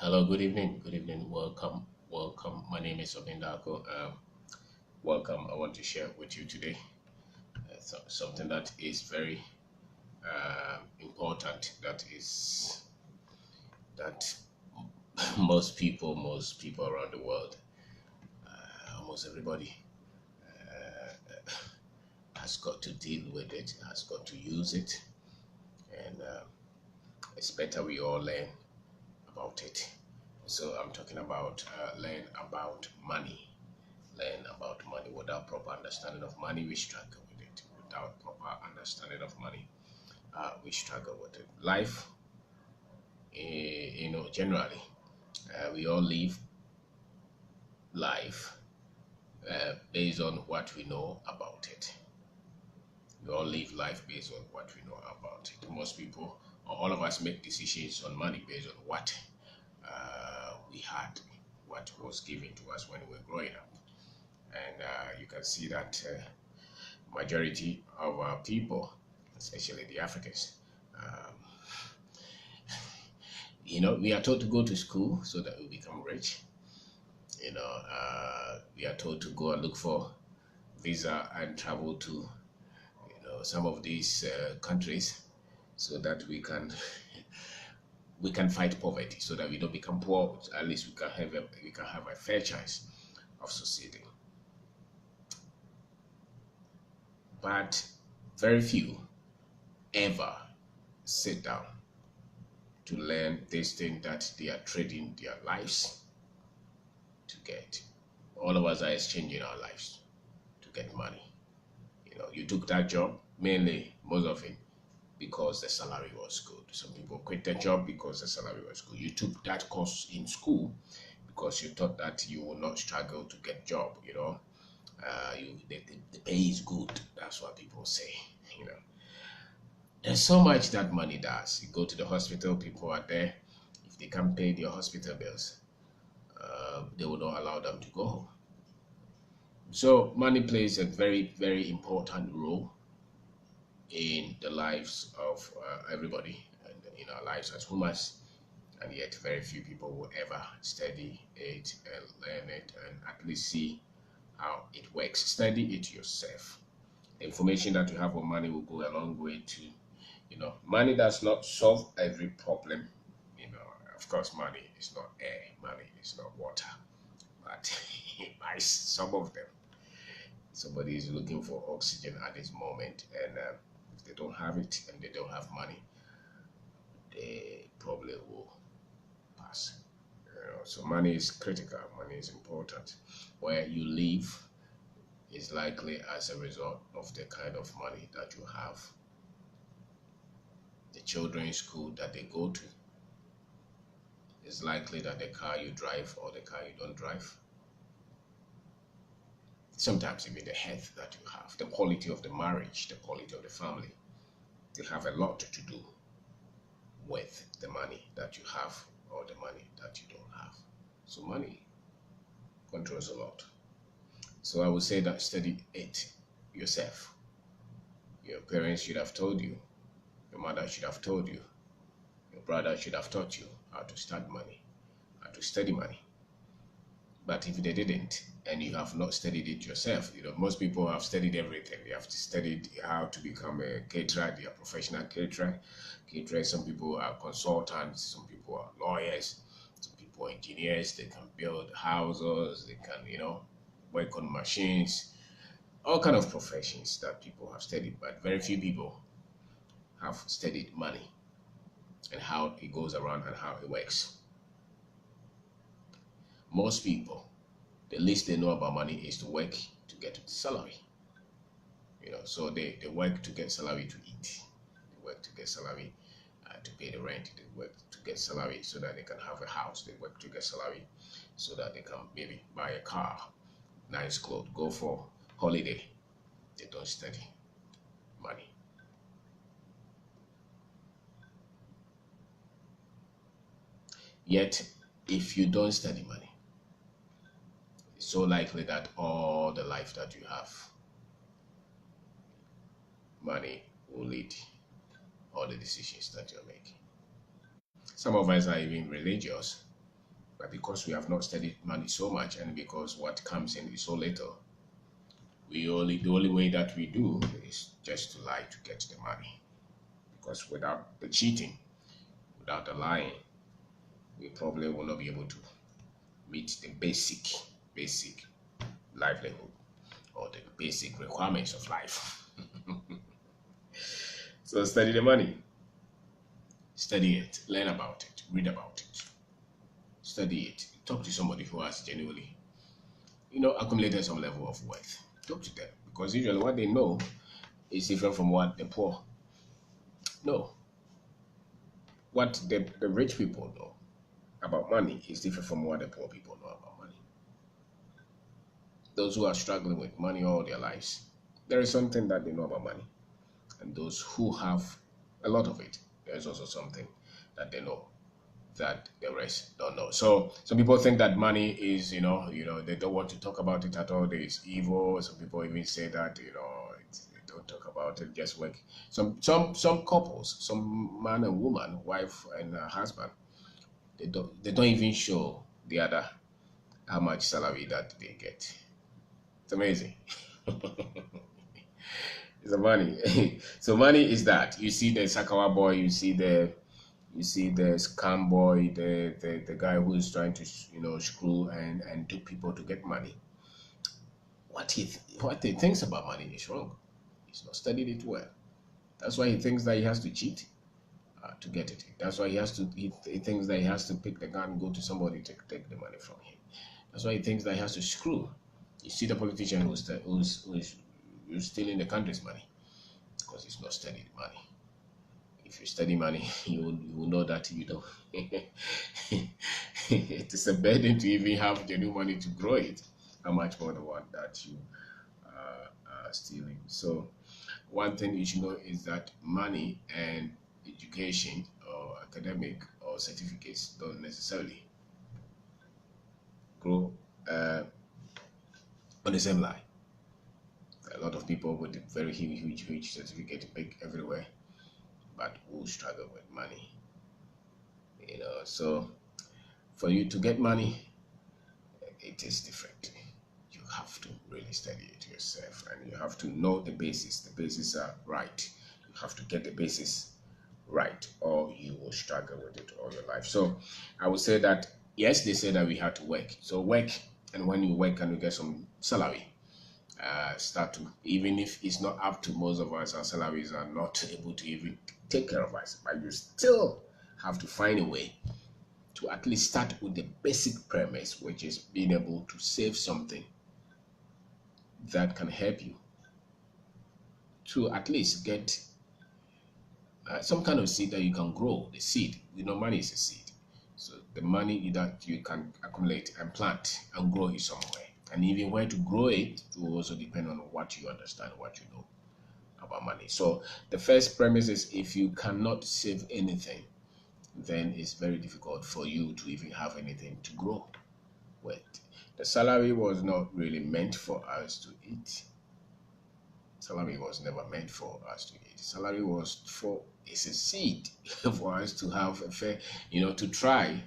Hello, good evening. Good evening. Welcome. Welcome. My name is Obindako. Welcome. I want to share with you today something that is very important. That most people around the world, almost everybody has got to deal with it, has got to use it, and it's better we all learn about it. So I'm talking about learn about money. Learn about money. Without proper understanding of money, we struggle with it. Without proper understanding of money, we struggle with it. Life, generally, we all live life based on what we know about it. We all live life based on what we know about it. Most people, or all of us, make decisions on money based on what we had, what was given to us when we were growing up. And you can see that majority of our people, especially the Africans, um, we are told to go to school so that we become rich. We are told to go and look for visa and travel to, some of these countries so that we can fight poverty, so that we don't become poor. At least we can have a fair chance of succeeding. But very few ever sit down to learn this thing that they are trading their lives to get. All of us are exchanging our lives to get money. You took that job mainly, most of it, because the salary was good. Some people quit the job because the salary was good. You took that course in school because you thought that you will not struggle to get job. The pay is good. That's what people say. You know, there's so much that money does. You go to the hospital, people are there. If they can't pay their hospital bills, they will not allow them to go home. So money plays a very, very important role in the lives of everybody and in our lives as humans. And yet, very few people will ever study it and learn it and at least see how it works. Study it yourself. The information that you have on money will go a long way to, money does not solve every problem. Of course, money is not air, money is not water, but it buys some of them. Somebody is looking for oxygen at this moment, and if they don't have it and they don't have money, they probably will pass. So money is critical, money is important. Where you live is likely as a result of the kind of money that you have. The children's school that they go to is likely that the car you drive or the car you don't drive. Sometimes even the health that you have, the quality of the marriage, the quality of the family, they have a lot to do with the money that you have or the money that you don't have. So money controls a lot. So I would say that study it yourself. Your parents should have told you, your mother should have told you, your brother should have taught you how to start money, how to study money. But if they didn't, and you have not studied it yourself, most people have studied everything. They have studied how to become a caterer, they are professional caterer. Caterers, some people are consultants, some people are lawyers, some people are engineers, they can build houses, they can, work on machines, all kind of professions that people have studied, but very few people have studied money and how it goes around and how it works. Most people, the least they know about money is to work to get salary. So they work to get salary to eat. They work to get salary to pay the rent. They work to get salary so that they can have a house. They work to get salary so that they can maybe buy a car, nice clothes, go for holiday. They don't study money. Yet, if you don't study money, it's so likely that all the life that you have, money will lead all the decisions that you're making. Some of us are even religious, But because we have not studied money so much, and because what comes in is so little, the only way that we do is just to lie to get the money. Because without the cheating, without the lying, we probably will not be able to meet the basic livelihood or the basic requirements of life. So study the money, study it, learn about it, read about it, study it, talk to somebody who has genuinely, accumulated some level of wealth. Talk to them because usually what they know is different from what the poor know. What the rich people know about money is different from what the poor people know about money. Those who are struggling with money all their lives, there is something that they know about money. And those who have a lot of it, there's also something that they know that the rest don't know. So some people think that money is, they don't want to talk about it at all. There is evil. Some people even say that, don't talk about it, just work. Some couples, some man and woman, wife and husband, they don't even show the other how much salary that they get. It's amazing. It's the money. So money is that. You see the Sakawa boy, you see the scam boy, the guy who is trying to screw and dupe people to get money. What he thinks about money is wrong. He's not studied it well. That's why he thinks that he has to cheat to get it. That's why he thinks that he has to pick the gun and go to somebody to take the money from him. That's why he thinks that he has to screw. You see the politician who's stealing the country's money because he's not studied money. If you study money, you will know that you don't. It is a burden to even have the new money to grow it. How much more the one that you are stealing? So, one thing you should know is that money and education or academic or certificates don't necessarily grow on the same line. A lot of people with very huge certificate big everywhere, but who struggle with money. So for you to get money, it is different. You have to really study it yourself, and you have to know the basis. The bases are right. You have to get the basis right, or you will struggle with it all your life. So I would say that yes, they say that we have to work. So work, and when you work and you get some salary, start to, even if it's not up to most of us, our salaries are not able to even take care of us, but you still have to find a way to at least start with the basic premise, which is being able to save something that can help you to at least get some kind of seed that you can grow. The seed, money is a seed. So the money that you can accumulate and plant and grow it somewhere. And even where to grow it will also depend on what you understand, what you know about money. So the first premise is if you cannot save anything, then it's very difficult for you to even have anything to grow with. The salary was not really meant for us to eat. Salary was never meant for us to eat. Salary it's a seed for us to have a fair, to try,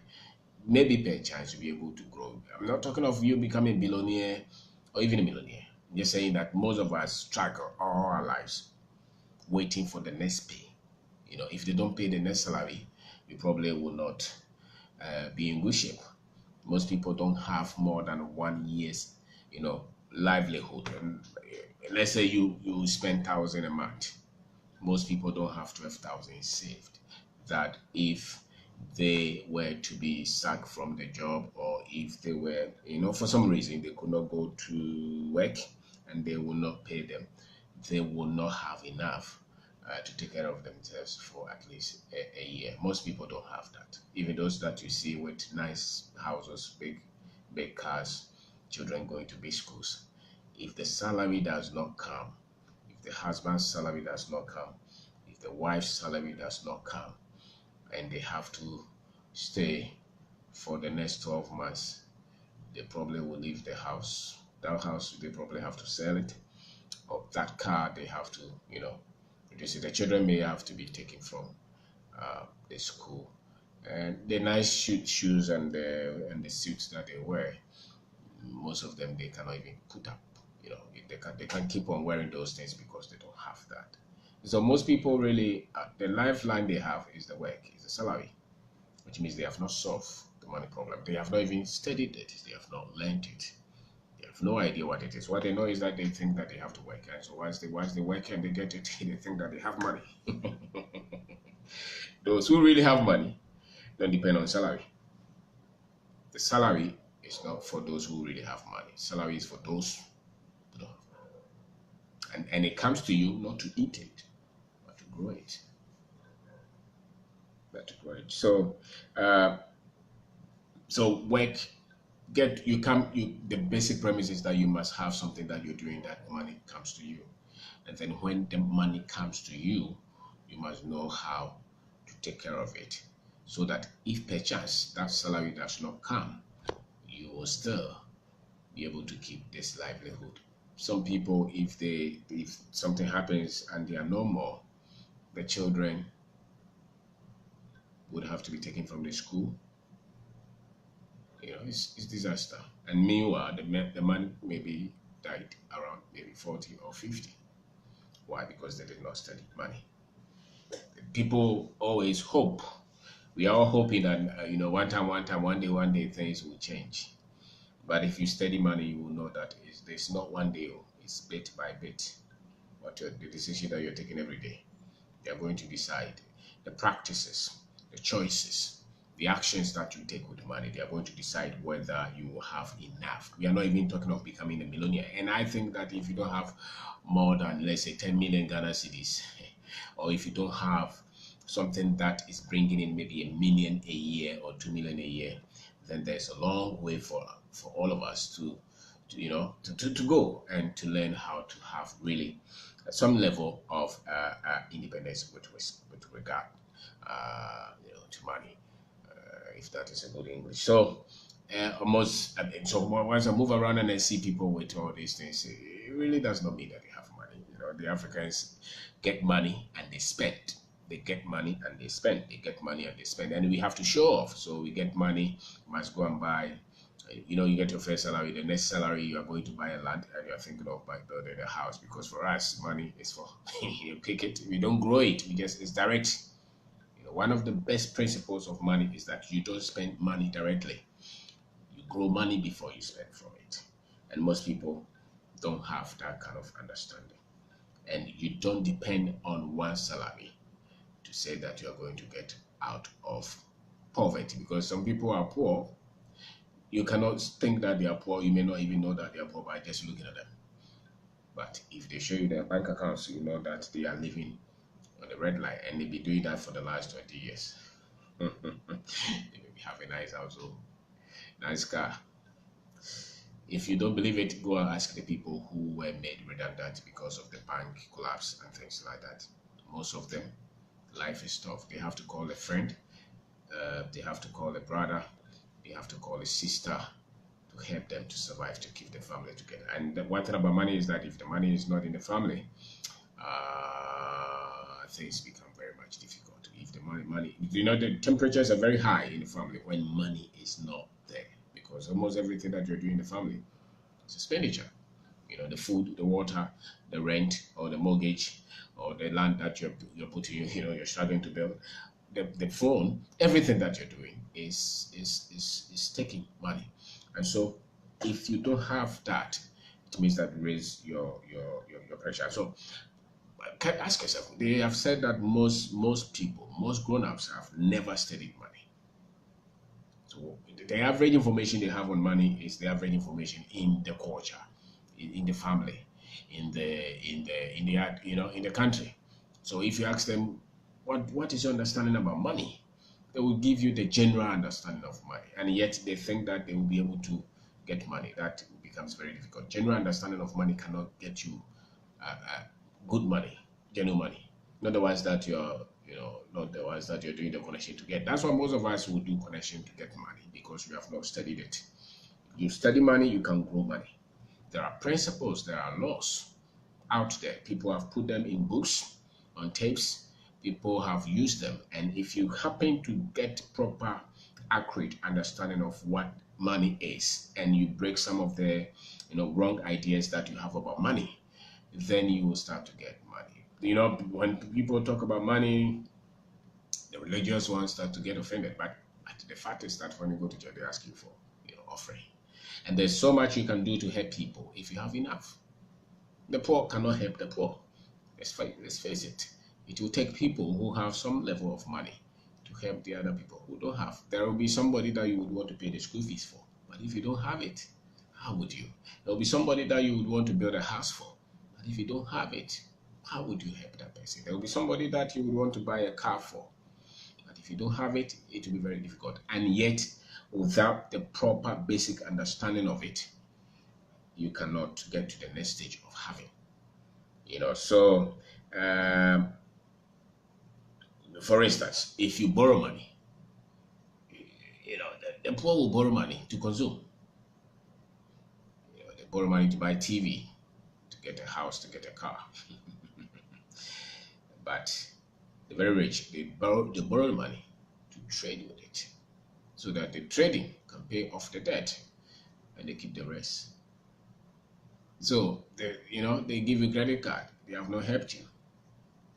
maybe per chance to be able to grow. I'm not talking of you becoming a billionaire or even a millionaire. I'm just saying that most of us struggle all our lives waiting for the next pay. If they don't pay the next salary, we probably will not be in good shape. Most people don't have more than 1 year's, livelihood. And let's say you spend 1,000 a month. Most people don't have 12,000 saved. That if they were to be sacked from the job, or if they were, for some reason they could not go to work and they will not pay them, they will not have enough to take care of themselves for at least a year. Most people don't have that. Even those that you see with nice houses, big cars, children going to big schools, if the salary does not come, if the husband's salary does not come, if the wife's salary does not come, and they have to stay for the next 12 months, they probably will leave the house. That house, they probably have to sell it. Or that car, they have to, reduce it. The children may have to be taken from the school And the nice shoes and the suits that they wear, most of them they cannot even put up. They can't keep on wearing those things because they don't have that. So most people really, the lifeline they have is the work, is the salary, which means they have not solved the money problem. They have not even studied it. They have not learned it. They have no idea what it is. What they know is that they think that they have to work, and so once they work and they get it, they think that they have money. Those who really have money don't depend on salary. The salary is not for those who really have money. Salary is for those who don't. And it comes to you not to eat it, but to grow it. But to grow it. Uh, so work get you come you the basic premise is that you must have something that you're doing that money comes to you. And then when the money comes to you, you must know how to take care of it. So that if perchance that salary does not come, you will still be able to keep this livelihood. Some people, if something happens and they are no more, the children would have to be taken from the school. It's disaster. And meanwhile, the man maybe died around maybe 40 or 50. Why? Because they did not study money. People always hope. We are all hoping that one day things will change. But if you study money, you will know that there's not one day. It's bit by bit. The decision that you're taking every day, they are going to decide the practices, the choices, the actions that you take with the money. They are going to decide whether you will have enough. We are not even talking of becoming a millionaire. And I think that if you don't have more than, let's say, 10 million Ghana cedis, or if you don't have something that is bringing in maybe 1 million a year or 2 million a year, then there's a long way for all of us to go and to learn how to have really some level of independence with regard to money, if that is a good English. So so once I move around and I see people with all these things, it really does not mean that they have money. The Africans get money and they spend. They get money and they spend. They get money and they spend, and we have to show off. So we get money, must go and buy. You get your first salary. The next salary, you are going to buy a land, and you are thinking of building a house. Because for us, money is for you pick it. We don't grow it. It's direct. One of the best principles of money is that you don't spend money directly. You grow money before you spend from it. And most people don't have that kind of understanding. And you don't depend on one salary to say that you are going to get out of poverty, because some people are poor. You cannot think that they are poor. You may not even know that they are poor by just looking at them. But if they show you their bank accounts, you know that they are living on the red line, and they've been doing that for the last 20 years. They maybe have a nice household, nice car. If you don't believe it, go and ask the people who were made redundant because of the bank collapse and things like that. Most of them, life is tough. They have to call a friend, they have to call a brother, they have to call a sister to help them to survive, to keep the family together. And the one thing about money is that if the money is not in the family, things become very much difficult. If the money, the temperatures are very high in the family when money is not there, because almost everything that you're doing in the family is expenditure. The food, the water, the rent, or the mortgage, or the land that you're putting, you're struggling to build. The phone, everything that you're doing is taking money. And so if you don't have that, it means that you raise your pressure. So ask yourself, they have said that most people, most grown-ups have never studied money. So the average information they have on money is the average information in the culture, in the family, in the country. So if you ask them what is your understanding about money, they will give you the general understanding of money, and yet they think that they will be able to get money. That becomes very difficult. General understanding of money cannot get you good money, genuine money. Not the ones that not the ones that you're doing the connection to get. That's why most of us will do connection to get money, because we have not studied it. You study money, you can grow money. There are principles, there are laws out there. People have put them in books, on tapes, people have used them. And if you happen to get proper, accurate understanding of what money is, and you break some of the wrong ideas that you have about money, then you will start to get money. When people talk about money, the religious ones start to get offended. But the fact is that when you go to church, they ask you for offering. And there's so much you can do to help people if you have enough. The poor cannot help the poor. Let's face it. It will take people who have some level of money to help the other people who don't have. There will be somebody that you would want to pay the school fees for. But if you don't have it, how would you? There will be somebody that you would want to build a house for. But if you don't have it, how would you help that person? There will be somebody that you would want to buy a car for. But if you don't have it, it will be very difficult. And yet, without the proper basic understanding of it, you cannot get to the next stage of having. So for instance, if you borrow money, the poor will borrow money to consume. They borrow money to buy TV, to get a house, to get a car. But the very rich, they borrow money to trade with it, so that the trading can pay off the debt, and they keep the rest. So they give you credit card. They have not helped you.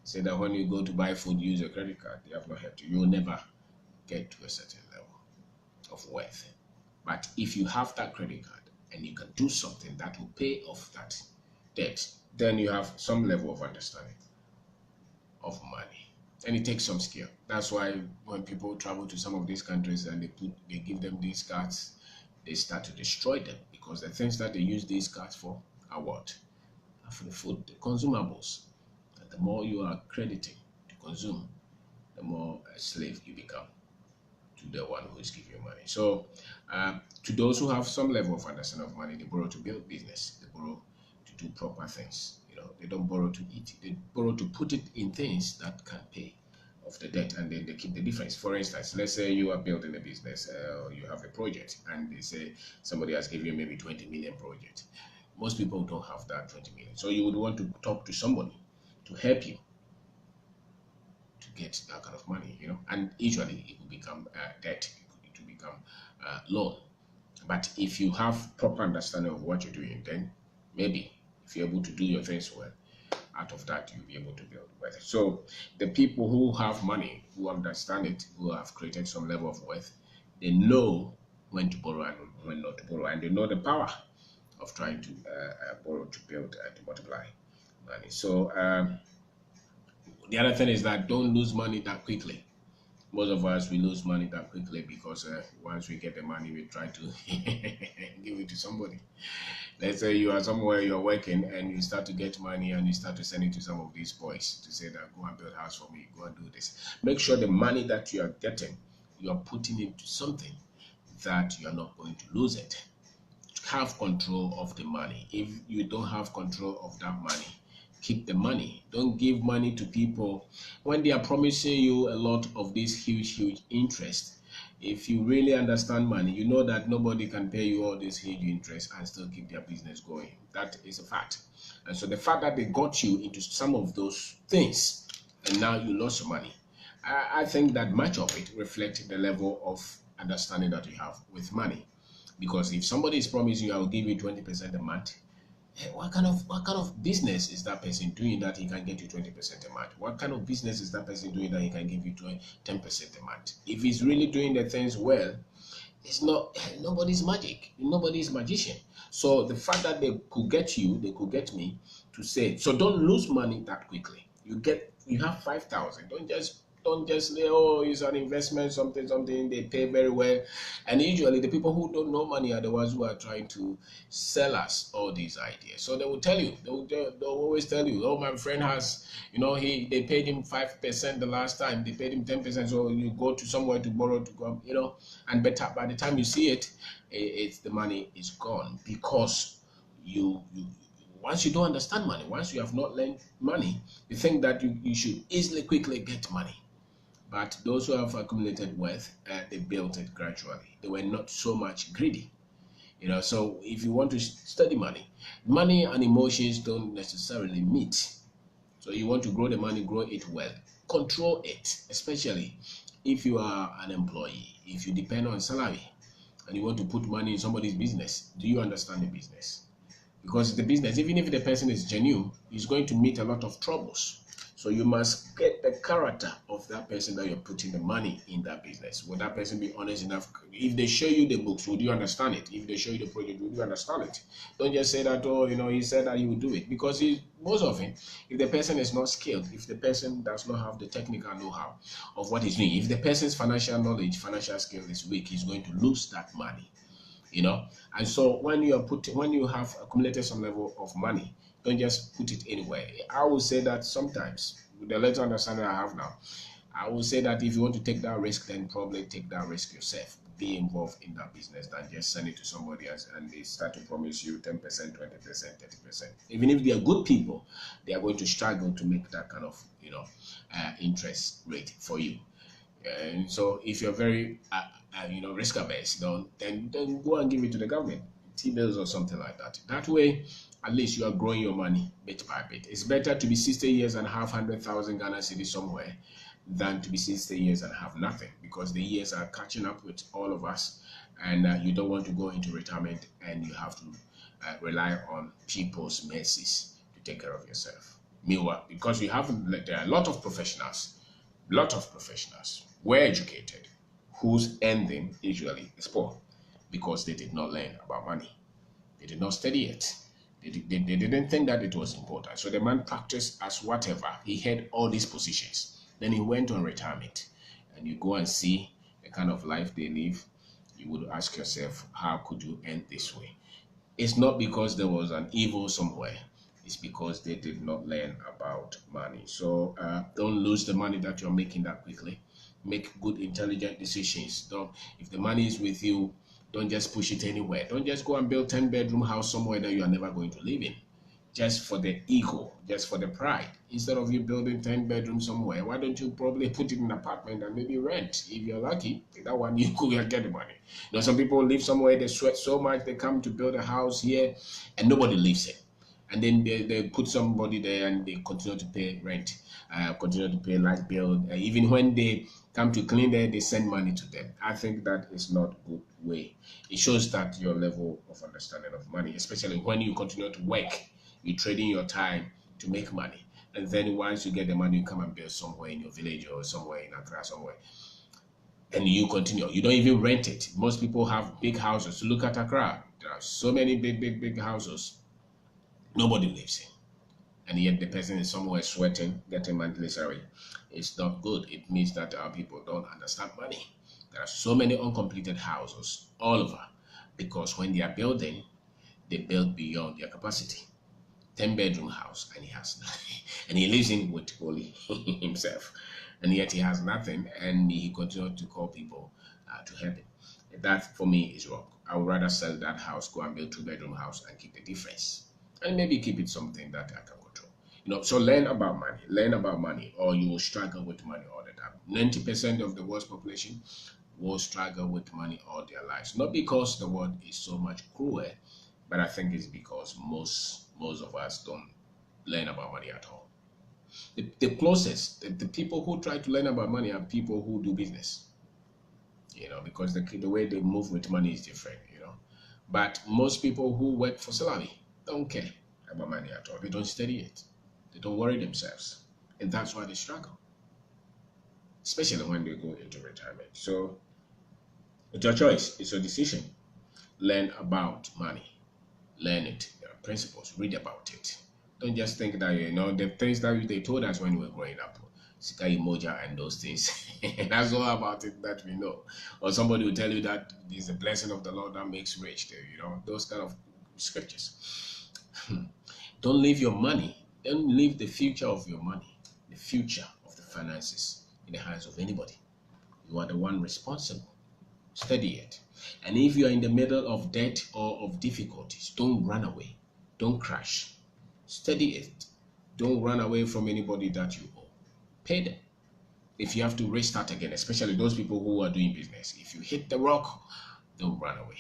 Say that when you go to buy food, use your credit card. They have not helped you. You will never get to a certain level of wealth. But if you have that credit card and you can do something that will pay off that debt, then you have some level of understanding of money. And it takes some skill. That's why when people travel to some of these countries and they give them these cards, they start to destroy them, because the things that they use these cards for are what? For the food, the consumables. And the more you are crediting to consume, the more a slave you become to the one who is giving you money. So to those who have some level of understanding of money, they borrow to build business. They borrow to do proper things. They don't borrow to eat. They borrow to put it in things that can pay off the debt, and then they keep the difference. For instance, let's say you are building a business, you have a project, and they say somebody has given you maybe 20 million project. Most people don't have that 20 million. So you would want to talk to somebody to help you to get that kind of money, and usually it will become debt, it will become loan. But if you have proper understanding of what you're doing, then maybe if you're able to do your things well, out of that you'll be able to build wealth. So the people who have money, who understand it, who have created some level of wealth, they know when to borrow and when not to borrow, and they know the power of trying to borrow to build and to multiply money. So the other thing is that don't lose money that quickly. Most of us, we lose money that quickly because once we get the money, we try to give it to somebody. Let's say you are somewhere, you're working, and you start to get money and you start to send it to some of these boys to say that go and build a house for me, go and do this. Make sure the money that you are getting, you are putting into something that you are not going to lose it. Have control of the money. If you don't have control of that money, keep the money. Don't give money to people when they are promising you a lot of this huge interest. If you really understand money, you know that nobody can pay you all this huge interest and still keep their business going. That is a fact. And so the fact that they got you into some of those things and now you lost your money, I think that much of it reflects the level of understanding that you have with money. Because if somebody is promising you, I will give you 20% a month, what kind of business is that person doing that he can get you 20% a month? What kind of business is that person doing that he can give you 10% a month? If he's really doing the things well, it's not nobody's magic. Nobody's magician. So the fact that they could get you, they could get me to say, so don't lose money that quickly. You have 5,000. Don't just say, oh, it's an investment, something, they pay very well. And usually the people who don't know money are the ones who are trying to sell us all these ideas. So they will tell you, they'll always tell you, oh, my friend has, they paid him 5% the last time, they paid him 10%, so you go to somewhere to borrow to go, and by the time you see it, it's the money is gone, because once you don't understand money, once you have not learned money, you think that you should easily, quickly get money. But those who have accumulated wealth, they built it gradually. They were not so much greedy. So if you want to study money and emotions don't necessarily meet. So you want to grow the money, grow it well. Control it, especially if you are an employee, if you depend on salary and you want to put money in somebody's business. Do you understand the business? Because the business, even if the person is genuine, is going to meet a lot of troubles. So you must get the character of that person that you're putting the money in that business. Will that person be honest enough? If they show you the books, would you understand it? If they show you the project, would you understand it? Don't just say that, oh, he said that he would do it. Because most often, if the person is not skilled, if the person does not have the technical know-how of what he's doing, if the person's financial knowledge, financial skill is weak, he's going to lose that money. And so when you have accumulated some level of money, don't just put it anywhere. I will say that sometimes, with the little understanding I have now, I will say that if you want to take that risk, then probably take that risk yourself. Be involved in that business than just send it to somebody else and they start to promise you 10%, 20%, 30%. Even if they are good people, they are going to struggle to make that kind of interest rate for you. And so if you're very risk averse, then go and give it to the government, T-bills or something like that. That way, at least you are growing your money bit by bit. It's better to be 60 years and have 100,000 Ghana cedis somewhere than to be 60 years and have nothing, because the years are catching up with all of us, and you don't want to go into retirement and you have to rely on people's mercies to take care of yourself. Meanwhile, because there are a lot of professionals were educated, whose ending usually is poor because they did not learn about money. They did not study it. They didn't think that it was important. So the man practiced as whatever. He had all these positions. Then he went on retirement. And you go and see the kind of life they live. You would ask yourself, how could you end this way? It's not because there was an evil somewhere. It's because they did not learn about money. So don't lose the money that you're making that quickly. Make good, intelligent decisions. If the money is with you, don't just push it anywhere. Don't just go and build 10-bedroom house somewhere that you are never going to live in, just for the ego, just for the pride. Instead of you building 10 bedrooms somewhere, why don't you probably put it in an apartment and maybe rent? If you're lucky, that one you could get the money. Some people live somewhere, they sweat so much, they come to build a house here and nobody lives it. And then they put somebody there and they continue to pay rent, continue to pay light bill. Even when they come to clean there, they send money to them. I think that is not a good way. It shows that your level of understanding of money, especially when you continue to work, you're trading your time to make money. And then once you get the money, you come and build somewhere in your village or somewhere in Accra somewhere. And you continue. You don't even rent it. Most people have big houses. Look at Accra. There are so many big houses. Nobody lives in. And yet the person is somewhere sweating, getting monthly salary. It's not good. It means that our people don't understand money. There are so many uncompleted houses all over because when they are building, they build beyond their capacity. 10-bedroom house and he has nothing. And he lives in with only himself. And yet he has nothing and he continues to call people to help him. That for me is wrong. I would rather sell that house, go and build 2-bedroom house and keep the difference. And maybe keep it something that I can control. So learn about money, or you will struggle with money all the time. 90% of the world's population will struggle with money all their lives. Not because the world is so much cruel, but I think it's because most of us don't learn about money at all. The closest, the people who try to learn about money are people who do business. Because the way they move with money is different. But most people who work for salary don't care about money at all. They don't study it. They don't worry themselves. And that's why they struggle. Especially when they go into retirement. So it's your choice. It's your decision. Learn about money. Learn it. There are principles. Read about it. Don't just think that, the things that they told us when we were growing up. Sika Moja and those things. That's all about it that we know. Or somebody will tell you that it's the blessing of the Lord that makes rich. Those kind of scriptures. Don't leave your money. Don't leave the future of your money, the future of the finances in the hands of anybody. You are the one responsible. Study it. And if you are in the middle of debt or of difficulties, don't run away. Don't crash. Study it. Don't run away from anybody that you owe. Pay them. If you have to restart again, especially those people who are doing business, if you hit the rock, don't run away.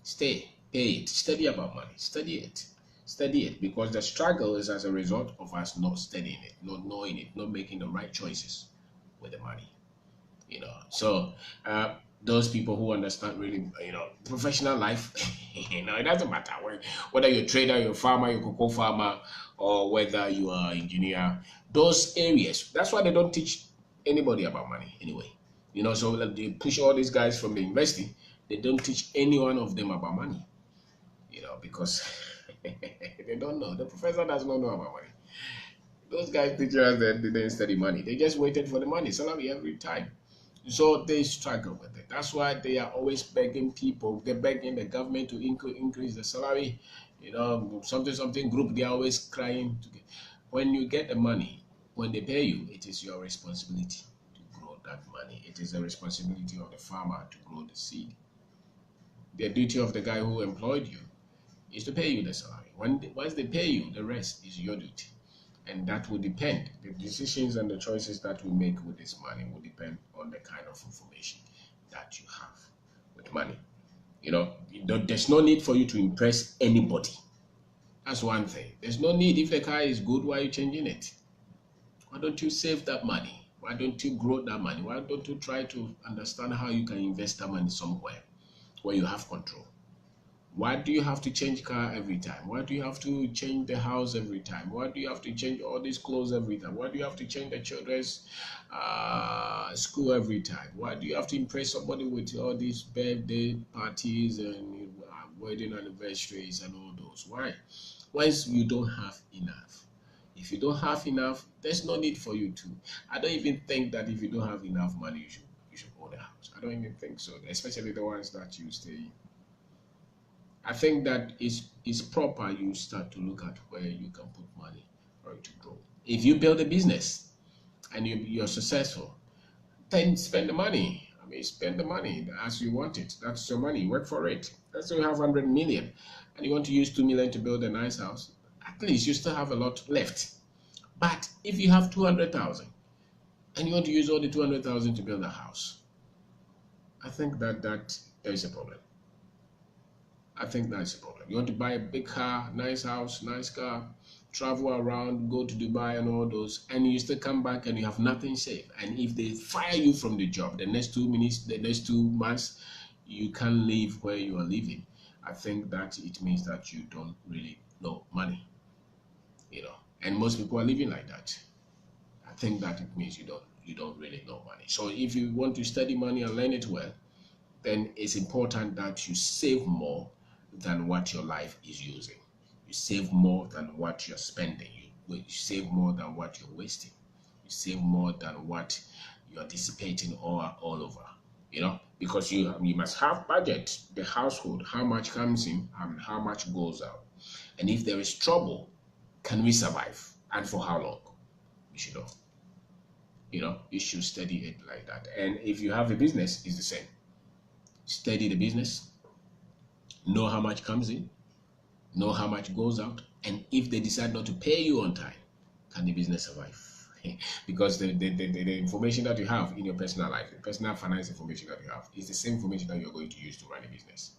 Stay. Pay it. Study about money. Study it. Study it, because the struggle is as a result of us not studying it, not knowing it, not making the right choices with the money. So uh, those people who understand really, professional life, it doesn't matter whether you're a trader, you're a farmer, you're a cocoa farmer, or whether you are an engineer. Those areas, that's why they don't teach anybody about money anyway. So like, they push all these guys from the university. They don't teach any one of them about money, because they don't know. The professor does not know about money. Those guys teach us that they didn't study money. They just waited for the money, salary every time. So they struggle with it. That's why they are always begging people, they're begging the government to increase the salary. Something group, they're always crying. When you get the money, when they pay you, it is your responsibility to grow that money. It is the responsibility of the farmer to grow the seed. The duty of the guy who employed you is to pay you the salary. Once they pay you, the rest is your duty. And that will depend. The decisions and the choices that we make with this money will depend on the kind of information that you have with money. There's no need for you to impress anybody. That's one thing. There's no need. If the car is good, why are you changing it? Why don't you save that money? Why don't you grow that money? Why don't you try to understand how you can invest that money somewhere where you have control? Why do you have to change car every time? Why do you have to change the house every time? Why do you have to change all these clothes every time? Why do you have to change the children's school every time? Why do you have to impress somebody with all these birthday parties and wedding anniversaries and all those? Why? Once you don't have enough. If you don't have enough, there's no need for you to. I don't even think that if you don't have enough money, you should own a house. I don't even think so, especially the ones that you stay in. I think that it's proper you start to look at where you can put money for it to grow. If you build a business and you're successful, then spend the money. I mean, spend the money as you want it. That's your money. Work for it. Let's say you have 100 million and you want to use 2 million to build a nice house. At least you still have a lot left. But if you have 200,000 and you want to use all the 200,000 to build a house, I think that there is a problem. I think that's a problem. You want to buy a big car, nice house, nice car, travel around, go to Dubai and all those, and you still come back and you have nothing safe. And if they fire you from the job the next 2 minutes, the next 2 months, you can't live where you are living. I think that it means that you don't really know money, and most people are living like that. I think that it means you don't really know money. So if you want to study money and learn it well, then it's important that you save more than what your life is using. You save more than what you're spending. You save more than what you're wasting. You save more than what you're dissipating all over. Because you must have budget, the household, how much comes in and how much goes out. And if there is trouble, can we survive? And for how long? You should know. You should study it like that. And if you have a business, it's the same. Study the business, know how much comes in, know how much goes out, and if they decide not to pay you on time, can the business survive? Because the information that you have in your personal life, the personal finance information that you have, is the same information that you're going to use to run a business.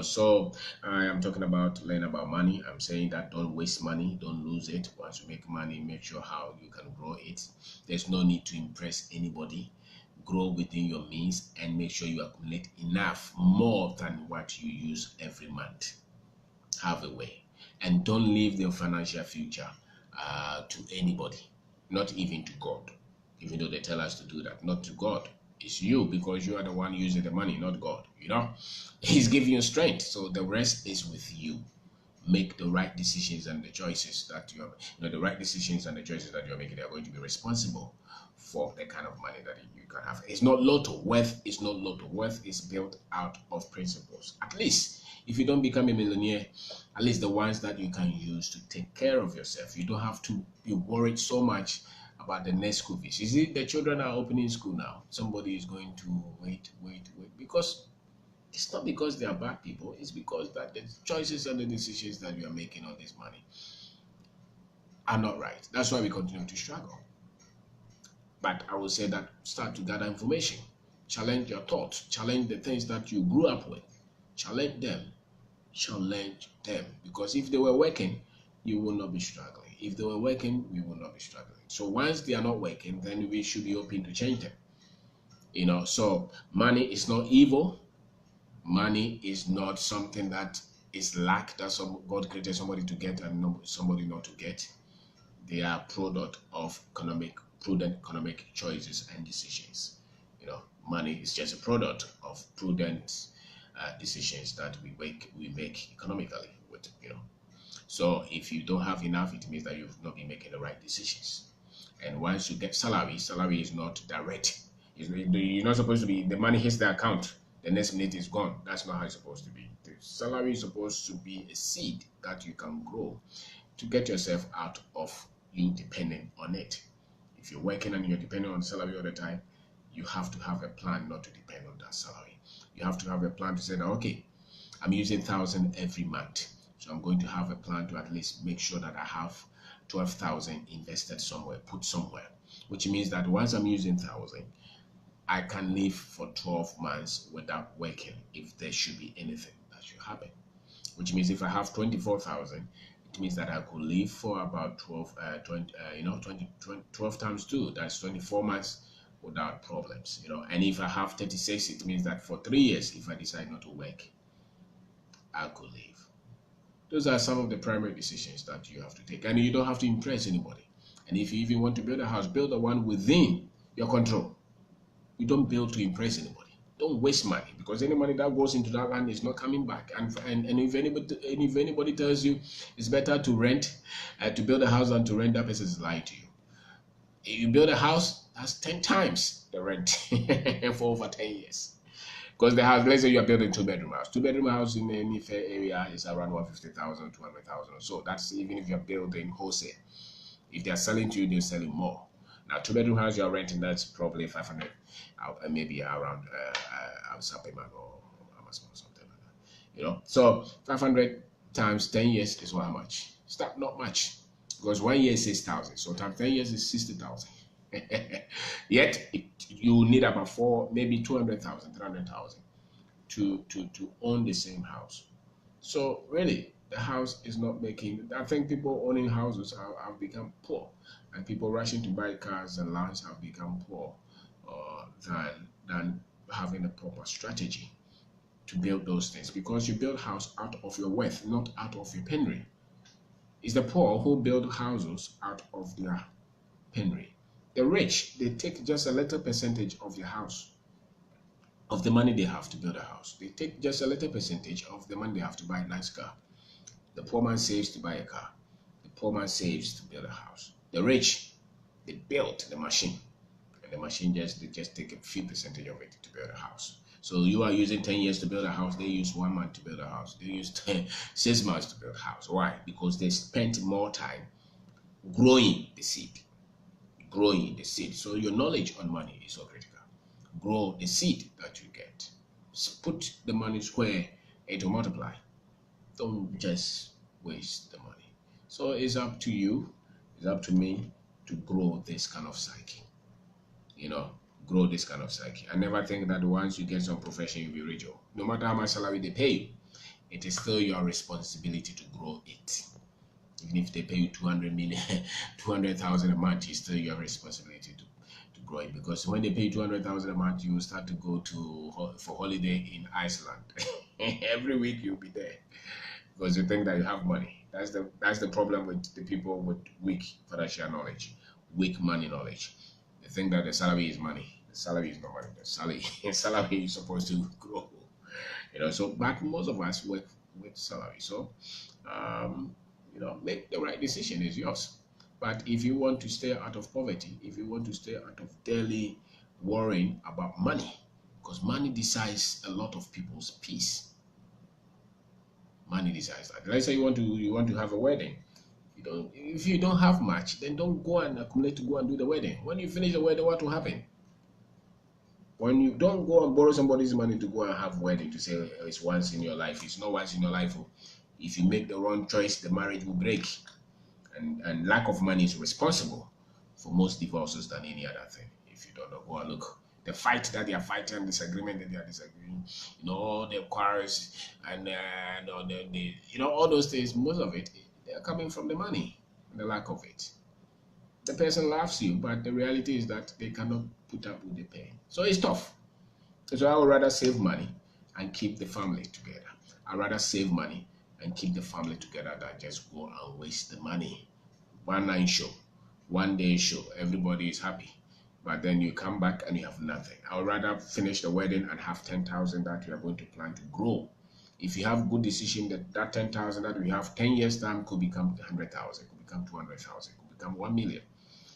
So I am talking about learn about money. I'm saying that don't waste money, don't lose it. Once you make money, make sure how you can grow it. There's no need to impress anybody. Grow within your means and make sure you accumulate enough, more than what you use every month. Have a way, and don't leave your financial future to anybody, not even to God, even though they tell us to do that. Not to God. It's you, because you are the one using the money, not God. He's giving you strength, so the rest is with you. Make the right decisions and the choices that you are, the right decisions and the choices that you're making. They are going to be responsible for the kind of money that you can have. It's not lotto. Wealth is not lotto. Wealth is built out of principles. At least if you don't become a millionaire, at least the ones that you can use to take care of yourself. You don't have to be worried so much about the next school fees. You see, the children are opening school now. Somebody is going to wait, because it's not because they are bad people. It's because that the choices and the decisions that you are making on this money are not right. That's why we continue to struggle. But I will say that start to gather information. Challenge your thoughts. Challenge the things that you grew up with. Challenge them. challenge them, because if they were working, you will not be struggling. If they were working, we will not be struggling. So once they are not working, then we should be open to change them. So money is not evil. Money is not something that is lack that God created somebody to get and somebody not to get. They are product of prudent economic choices and decisions. Money is just a product of prudent decisions that we make economically. So if you don't have enough, it means that you've not been making the right decisions. And once you get salary is not direct. You're not supposed to be, the money hits the account, the next minute is gone. That's not how it's supposed to be. The salary is supposed to be a seed that you can grow to get yourself out of you depending on it. If you're working and you're depending on salary all the time, you have to have a plan not to depend on that salary. You have to have a plan to say that, okay, I'm using 1,000 every month. So I'm going to have a plan to at least make sure that I have 12,000 invested somewhere, put somewhere, which means that once I'm using 1,000, I can live for 12 months without working if there should be anything that should happen. Which means if I have 24,000, it means that I could live for about 12 times 2, that's 24 months without problems. And if I have 36, it means that for 3 years, if I decide not to work, I could live. Those are some of the primary decisions that you have to take. And you don't have to impress anybody. And if you even want to build a house, build the one within your control. You don't build to impress anybody. Don't waste money, because any money that goes into that land is not coming back. And if anybody tells you it's better to rent, to build a house than to rent, that person is lying to you. If you build a house, that's 10 times the rent for over 10 years. Because the house, let's say you are building 2-bedroom house. 2-bedroom house in any fair area is around 150,000, 200,000 or so. That's even if you're building wholesale. If they're selling to you, they're selling more. Now, 2-bedroom house you're renting, that's probably 500, maybe around Sapiman or Amazon or something like that. So 500 times 10 years is how much? It's not much, because 1 year is 6,000. So times 10 years is 60,000. Yet you need about maybe 200,000, 300,000 to own the same house. So really, the house is not making. I think people owning houses have become poor, and people rushing to buy cars and lands have become poor than having a proper strategy to build those things. Because you build house out of your wealth, not out of your penury. It's the poor who build houses out of their penury. The rich, they take just a little percentage of your house, of the money they have to build a house. They take just a little percentage of the money they have to buy a nice car. The poor man saves to buy a car. The poor man saves to build a house. The rich, they build the machine, and the machine they just take a few percentage of it to build a house. So you are using 10 years to build a house. They use 1 month to build a house. They use 6 months to build a house. Why? Because they spent more time growing the seed. So your knowledge on money is so critical. Grow the seed that you get. Put the money where it will multiply. Don't just waste the money. So it's up to you, it's up to me to grow this kind of psyche. Grow this kind of psyche. I never think that once you get some profession, you'll be rich. No matter how much salary they pay you, it is still your responsibility to grow it. Even if they pay you 200,000 a month, it's still your responsibility to grow it. Because when they pay you 200,000 a month, you will start to go for holiday in Iceland. Every week you'll be there, because you think that you have money. That's the problem with the people with weak financial knowledge, weak money knowledge. They think that the salary is money. The salary is not money. The salary is supposed to grow. So but most of us work with salary. So make the right decision, is yours. But if you want to stay out of poverty, if you want to stay out of daily worrying about money, because money decides a lot of people's peace. Money decides that. Let's say you want to have a wedding. If you don't have much, then don't go and accumulate to go and do the wedding. When you finish the wedding, what will happen? When you don't go and borrow somebody's money to go and have wedding to say it's once in your life, it's not once in your life. If you make the wrong choice, the marriage will break. And lack of money is responsible for most divorces than any other thing. If you don't know, go and look. The fight that they are fighting, disagreement that they are disagreeing, all the quarrels and all all those things. Most of it, they are coming from the money, the lack of it. The person loves you, but the reality is that they cannot put up with the pain. So it's tough. So I would rather save money and keep the family together. I'd rather save money and keep the family together than just go and waste the money. One night show, one day show, everybody is happy. But then you come back and you have nothing. I would rather finish the wedding and have 10,000 that you are going to plan to grow. If you have good decision, that 10,000 that we have 10 years time could become 100,000, could become 200,000, could become 1 million.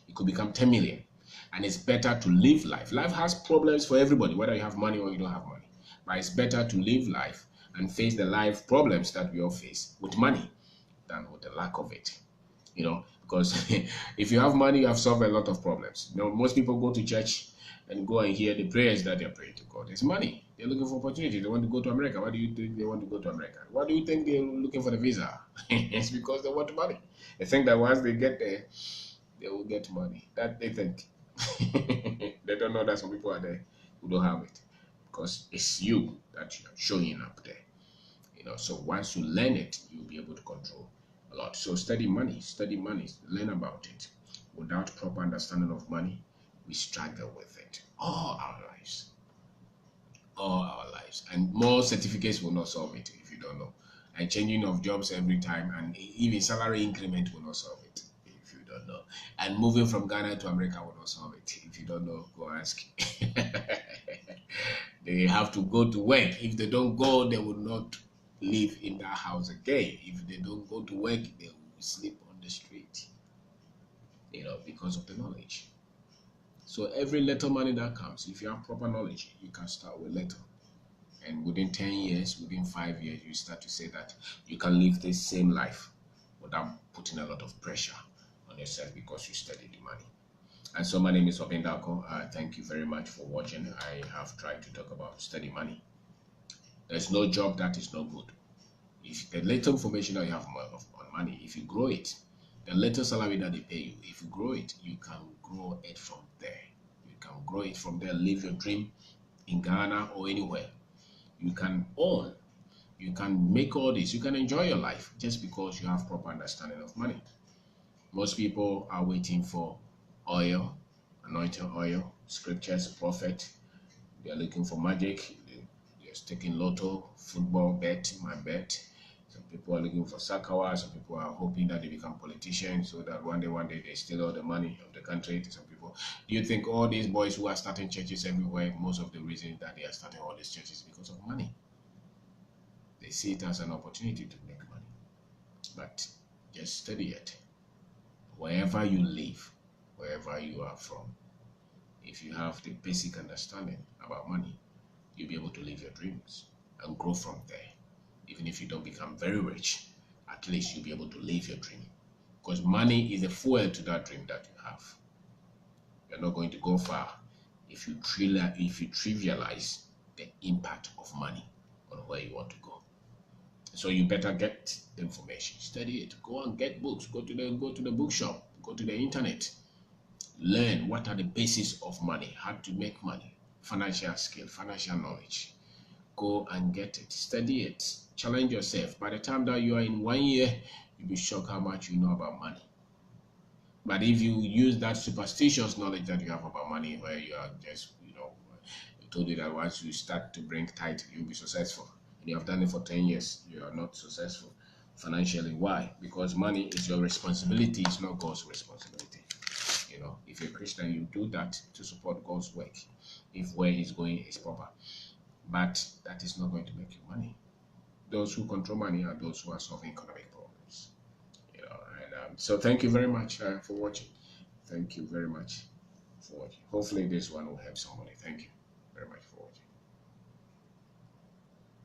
It could become 10 million. And it's better to live life. Life has problems for everybody, whether you have money or you don't have money. But it's better to live life and face the life problems that we all face with money than with the lack of it. Because if you have money, you have solved a lot of problems. Most people go to church and go and hear the prayers that they're praying to God. It's money. They're looking for opportunity. They want to go to America. Why do you think they want to go to America? Why do you think they're looking for the visa? It's because they want money. They think that once they get there, they will get money. That they think. They don't know that some people are there who don't have it. Because it's you that you're showing up there. So once you learn it, you'll be able to control a lot. So study money, learn about it. Without proper understanding of money, we struggle with it all our lives. And more certificates will not solve it if you don't know. And changing of jobs every time, and even salary increment will not solve it if you don't know. And moving from Ghana to America will not solve it if you don't know. Go ask. They have to go to work. If they don't go, they will not live in that house again. If they don't go to work, they will sleep on the street, because of the knowledge. So every little money that comes, if you have proper knowledge, you can start with little. And within 10 years, within 5 years, you start to say that you can live this same life without putting a lot of pressure on yourself because you studied the money. And so my name is Kwabena. Thank you very much for watching. I have tried to talk about study money. There's no job that is not good. If the little information that you have on money, if you grow it, the little salary that they pay you, if you grow it, you can grow it from there. You can grow it from there, live your dream in Ghana or anywhere. You can own, you can make all this, you can enjoy your life just because you have proper understanding of money. Most people are waiting for oil, anointing oil, scriptures, prophet. They are looking for magic. They're taking lotto, football bet, my bet. Some people are looking for sakawa. Some people are hoping that they become politicians so that one day they steal all the money of the country. Some people, do you think all these boys who are starting churches everywhere, most of the reason that they are starting all these churches is because of money? They see it as an opportunity to make money. But just study it. Wherever you live, wherever you are from, if you have the basic understanding about money, you'll be able to live your dreams and grow from there. Even if you don't become very rich, at least you'll be able to live your dream. Because money is a fuel to that dream that you have. You're not going to go far if you trivialize the impact of money on where you want to go. So you better get the information, study it, go and get books, go to the bookshop, go to the internet, learn what are the basis of money, how to make money, financial skill, financial knowledge. Go and get it, study it, challenge yourself. By the time that you are in 1 year, you'll be shocked how much you know about money. But if you use that superstitious knowledge that you have about money, where you are just, told you that once you start to bring tithe, you'll be successful. And you have done it for 10 years, you are not successful financially. Why? Because money is your responsibility, it's not God's responsibility. If you're a Christian, you do that to support God's work, if where He's going is proper. But that is not going to make you money. Those who control money are those who are solving economic problems. So thank you very much for watching. Thank you very much for watching. Hopefully this one will help somebody. Thank you very much for watching.